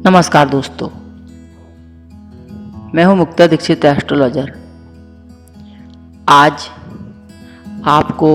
नमस्कार दोस्तों, मैं हूं मुक्ता दीक्षित एस्ट्रोलॉजर। आज आपको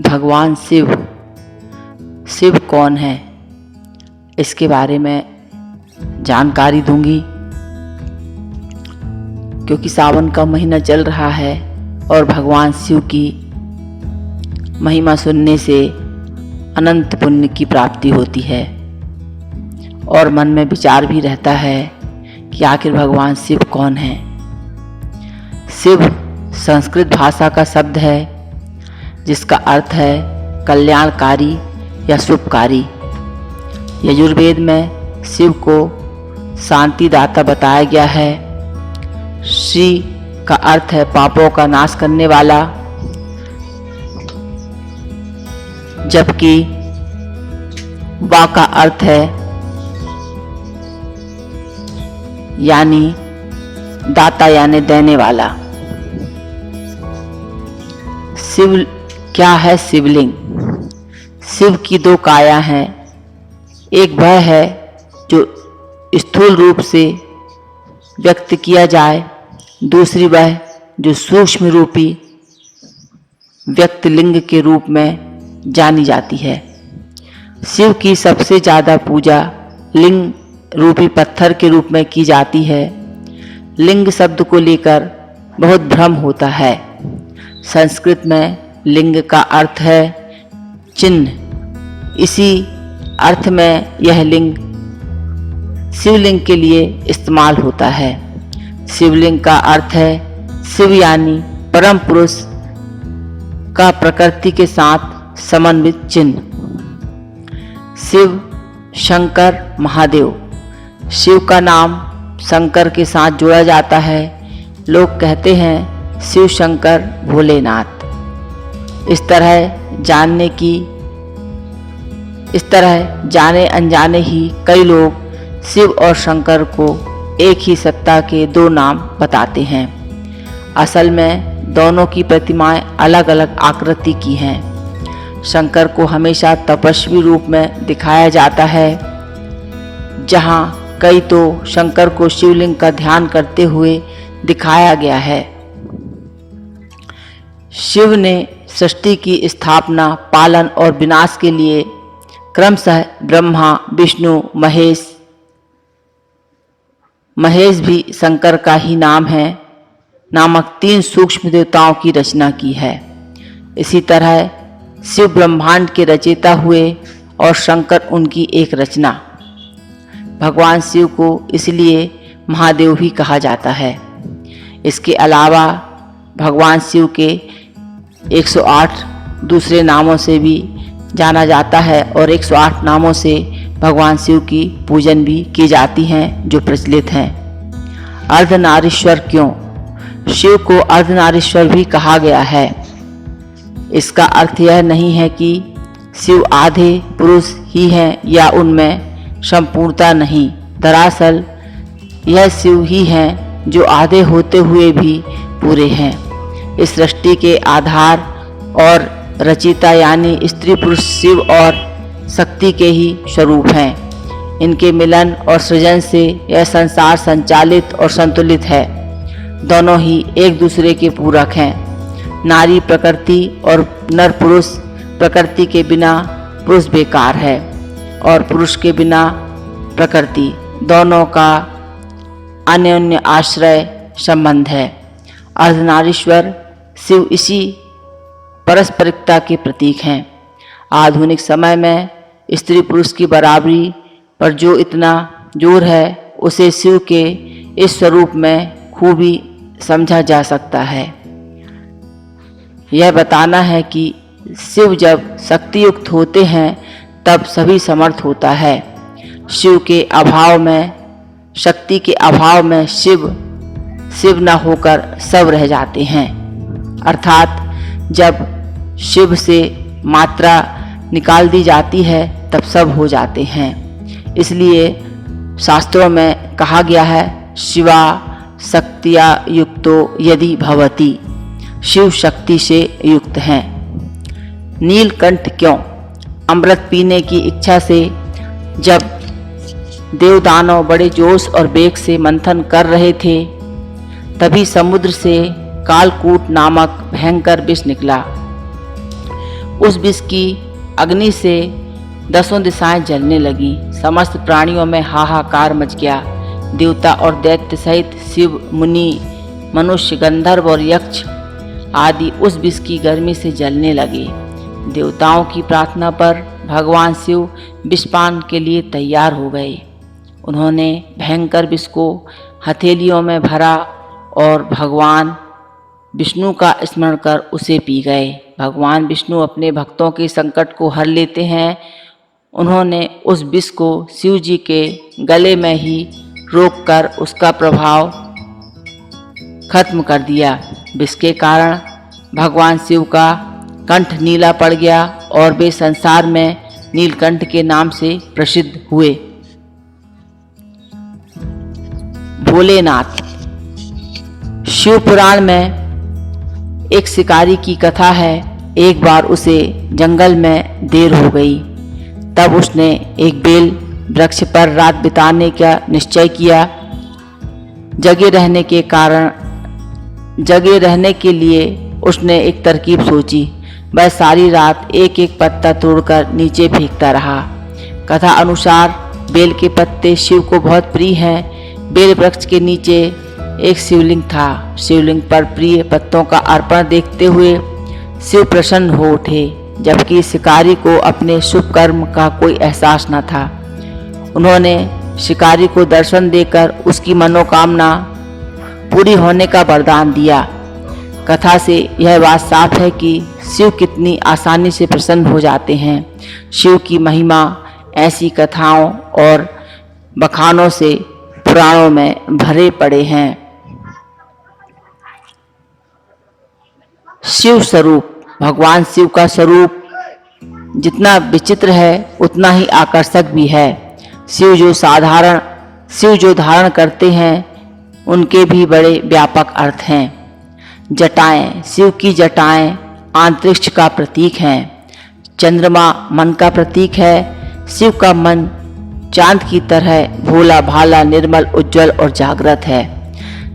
भगवान शिव कौन है इसके बारे में जानकारी दूंगी, क्योंकि सावन का महीना चल रहा है और भगवान शिव की महिमा सुनने से अनंत पुण्य की प्राप्ति होती है और मन में विचार भी रहता है कि आखिर भगवान शिव कौन है। शिव संस्कृत भाषा का शब्द है जिसका अर्थ है कल्याणकारी या शुभकारी। यजुर्वेद में शिव को शांतिदाता बताया गया है। श्री का अर्थ है पापों का नाश करने वाला, जबकि वा का अर्थ है यानी दाता यानी देने वाला। शिव क्या है? शिवलिंग। शिव की दो काया हैं, एक वह है जो स्थूल रूप से व्यक्त किया जाए, दूसरी वह जो सूक्ष्म रूपी व्यक्त लिंग के रूप में जानी जाती है। शिव की सबसे ज़्यादा पूजा लिंग रूपी पत्थर के रूप में की जाती है। लिंग शब्द को लेकर बहुत भ्रम होता है। संस्कृत में लिंग का अर्थ है चिन्ह। इसी अर्थ में यह लिंग शिवलिंग के लिए इस्तेमाल होता है। शिवलिंग का अर्थ है शिव यानी परम पुरुष का प्रकृति के साथ समन्वित चिन्ह। शिव, शंकर, महादेव। शिव का नाम शंकर के साथ जोड़ा जाता है। लोग कहते हैं शिव शंकर भोलेनाथ। इस तरह जाने अनजाने ही कई लोग शिव और शंकर को एक ही सत्ता के दो नाम बताते हैं। असल में दोनों की प्रतिमाएं अलग अलग आकृति की हैं। शंकर को हमेशा तपस्वी रूप में दिखाया जाता है, जहां कई तो शंकर को शिवलिंग का ध्यान करते हुए दिखाया गया है। शिव ने सृष्टि की स्थापना, पालन और विनाश के लिए क्रमशः ब्रह्मा, विष्णु, महेश भी शंकर का ही नाम है नामक 3 सूक्ष्म देवताओं की रचना की है। इसी तरह शिव ब्रह्मांड के रचयिता हुए और शंकर उनकी एक रचना। भगवान शिव को इसलिए महादेव भी कहा जाता है। इसके अलावा भगवान शिव के 108 दूसरे नामों से भी जाना जाता है और 108 नामों से भगवान शिव की पूजन भी की जाती हैं जो प्रचलित हैं। अर्धनारीश्वर क्यों? शिव को अर्धनारीश्वर भी कहा गया है। इसका अर्थ यह नहीं है कि शिव आधे पुरुष ही हैं या उनमें संपूर्णता नहीं। दरअसल यह शिव ही हैं जो आधे होते हुए भी पूरे हैं। इस सृष्टि के आधार और रचयिता यानी स्त्री पुरुष शिव और शक्ति के ही स्वरूप हैं। इनके मिलन और सृजन से यह संसार संचालित और संतुलित है। दोनों ही एक दूसरे के पूरक हैं। नारी प्रकृति और नर पुरुष प्रकृति के बिना पुरुष बेकार है और पुरुष के बिना प्रकृति, दोनों का अन्योन्य आश्रय संबंध है। अर्धनारीश्वर शिव इसी परस्परिकता के प्रतीक हैं। आधुनिक समय में स्त्री पुरुष की बराबरी पर जो इतना जोर है, उसे शिव के इस स्वरूप में खूबी समझा जा सकता है। यह बताना है कि शिव जब शक्ति युक्त होते हैं तब सभी समर्थ होता है। शिव के अभाव में, शक्ति के अभाव में शिव न होकर सब रह जाते हैं। अर्थात जब शिव से मात्रा निकाल दी जाती है तब सब हो जाते हैं। इसलिए शास्त्रों में कहा गया है शिवा शक्तिया युक्तो यदि भवति। शिव शक्ति से युक्त हैं। नीलकंठ क्यों? अमृत पीने की इच्छा से जब देव दानव बड़े जोश और वेग से मंथन कर रहे थे। तभी समुद्र से कालकूट नामक भयंकर विष निकला। उस विष की अग्नि से 10 दिशाएं जलने लगी। समस्त प्राणियों में हाहाकार मच गया। देवता और दैत्य सहित शिव, मुनि, मनुष्य, गंधर्व और यक्ष आदि उस विष की गर्मी से जलने लगे। देवताओं की प्रार्थना पर भगवान शिव विषपान के लिए तैयार हो गए। उन्होंने भयंकर विष को हथेलियों में भरा और भगवान विष्णु का स्मरण कर उसे पी गए। भगवान विष्णु अपने भक्तों के संकट को हर लेते हैं। उन्होंने उस विष को शिव जी के गले में ही रोककर उसका प्रभाव खत्म कर दिया। विष के कारण भगवान शिव का कंठ नीला पड़ गया और वे संसार में नीलकंठ के नाम से प्रसिद्ध हुए। भोलेनाथ। शिव पुराण में एक शिकारी की कथा है। एक बार उसे जंगल में देर हो गई। तब उसने एक बेल वृक्ष पर रात बिताने का निश्चय किया। जगे रहने के लिए उसने एक तरकीब सोची। वह सारी रात एक एक पत्ता तोड़कर नीचे फेंकता रहा। कथा अनुसार बेल के पत्ते शिव को बहुत प्रिय हैं। बेल वृक्ष के नीचे एक शिवलिंग था। शिवलिंग पर प्रिय पत्तों का अर्पण देखते हुए शिव प्रसन्न हो उठे, जबकि शिकारी को अपने शुभ कर्म का कोई एहसास न था। उन्होंने शिकारी को दर्शन देकर उसकी मनोकामना पूरी होने का वरदान दिया। कथा से यह बात साफ है कि शिव कितनी आसानी से प्रसन्न हो जाते हैं। शिव की महिमा ऐसी कथाओं और बखानों से पुराणों में भरे पड़े हैं। शिव स्वरूप। भगवान शिव का स्वरूप जितना विचित्र है उतना ही आकर्षक भी है। शिव जो धारण करते हैं उनके भी बड़े व्यापक अर्थ हैं। जटाएं। शिव की जटाएं अंतरिक्ष का प्रतीक हैं। चंद्रमा मन का प्रतीक है। शिव का मन चांद की तरह भोला भाला, निर्मल, उज्जवल और जागृत है।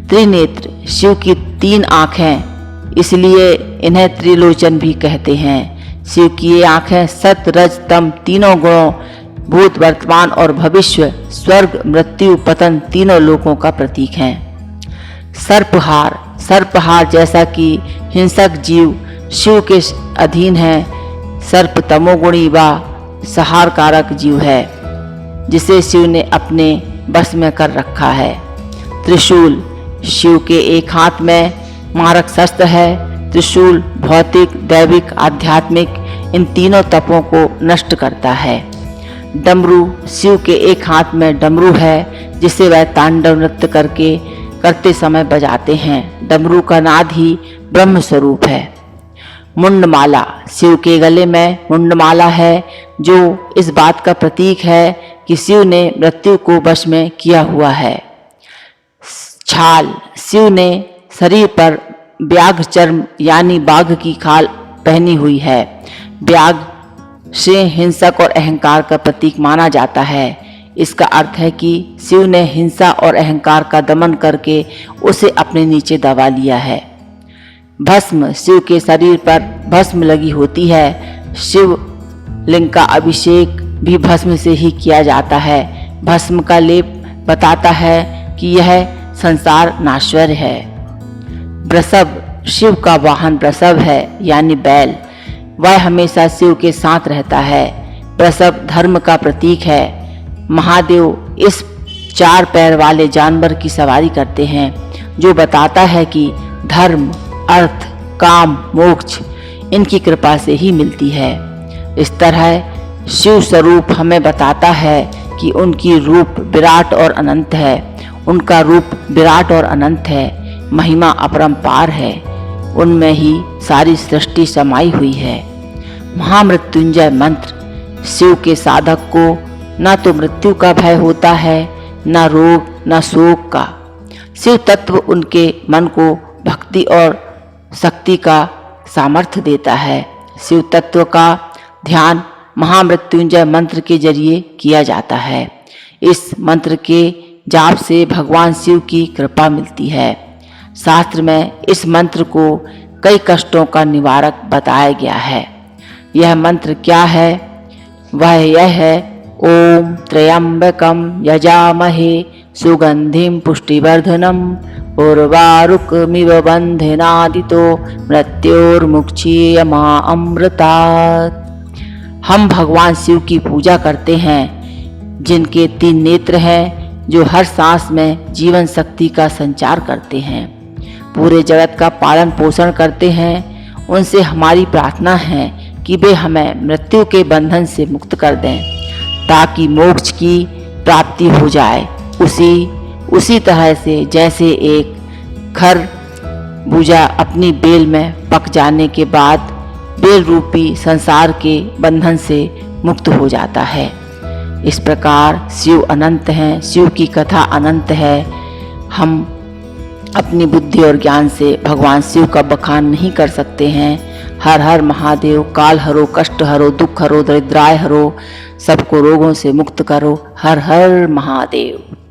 त्रिनेत्र। शिव की 3 आँखें, इसलिए इन्हें त्रिलोचन भी कहते हैं। शिव की ये आँखें सत, रज, तम तीनों गुणों, भूत, वर्तमान और भविष्य, स्वर्ग, मृत्यु, पतन तीनों लोकों का प्रतीक हैं। सर्पहार। सर्पहार जैसा कि हिंसक जीव शिव के अधीन है। सर्प तमोगुणी व संहारकारक जीव है, जिसे शिव ने अपने बस में कर रखा है। त्रिशूल। शिव के एक हाथ में मारक शस्त्र है। त्रिशूल भौतिक, दैविक, आध्यात्मिक इन तीनों तपों को नष्ट करता है। डमरू। शिव के एक हाथ में डमरू है, जिसे वह तांडव नृत्य करते समय बजाते हैं। डमरू का नाद ही ब्रह्म स्वरूप है। मुंडमाला। शिव के गले में मुंडमाला है, जो इस बात का प्रतीक है कि शिव ने मृत्यु को वश में किया हुआ है। छाल। शिव ने शरीर पर व्याघ्र चर्म यानी बाघ की खाल पहनी हुई है। व्याघ्र से हिंसक और अहंकार का प्रतीक माना जाता है। इसका अर्थ है कि शिव ने हिंसा और अहंकार का दमन करके उसे अपने नीचे दबा लिया है। भस्म। शिव के शरीर पर भस्म लगी होती है। शिव लिंग का अभिषेक भी भस्म से ही किया जाता है। भस्म का लेप बताता है कि यह संसार नाश्वर है। वृषभ। शिव का वाहन वृषभ है, यानी बैल। वह हमेशा शिव के साथ रहता है। वृषभ धर्म का प्रतीक है। महादेव इस 4 पैर वाले जानवर की सवारी करते हैं, जो बताता है कि धर्म, अर्थ, काम, मोक्ष इनकी कृपा से ही मिलती है। इस तरह शिव स्वरूप हमें बताता है कि उनकी रूप विराट और अनंत है। उनका रूप विराट और अनंत है। महिमा अपरंपार है। उनमें ही सारी सृष्टि समाई हुई है। महामृत्युंजय मंत्र। शिव के साधक को न तो मृत्यु का भय होता है, न रोग, न शोक का। शिव तत्व उनके मन को भक्ति और शक्ति का सामर्थ्य देता है। शिव तत्व का ध्यान महामृत्युंजय मंत्र के जरिए किया जाता है। इस मंत्र के जाप से भगवान शिव की कृपा मिलती है। शास्त्र में इस मंत्र को कई कष्टों का निवारक बताया गया है। यह मंत्र क्या है? वह यह है, ओम त्र्यंबकम यजामहे सुगंधिम पुष्टिवर्धनम उर्वारुकमिव बंधनादितो मृत्योर्मुक्षीयमामृतात्। हम भगवान शिव की पूजा करते हैं, जिनके 3 नेत्र हैं, जो हर सांस में जीवन शक्ति का संचार करते हैं, पूरे जगत का पालन पोषण करते हैं। उनसे हमारी प्रार्थना है कि वे हमें मृत्यु के बंधन से मुक्त कर दें, ताकि मोक्ष की प्राप्ति हो जाए। उसी तरह से जैसे एक खरबूजा अपनी बेल में पक जाने के बाद बेल रूपी संसार के बंधन से मुक्त हो जाता है, इस प्रकार शिव अनंत हैं, शिव की कथा अनंत है। हम अपनी बुद्धि और ज्ञान से भगवान शिव का बखान नहीं कर सकते हैं। हर हर महादेव, काल हरो, कष्ट हरो, दुख हरो, दरिद्राय हरो, सबको रोगों से मुक्त करो। हर हर महादेव।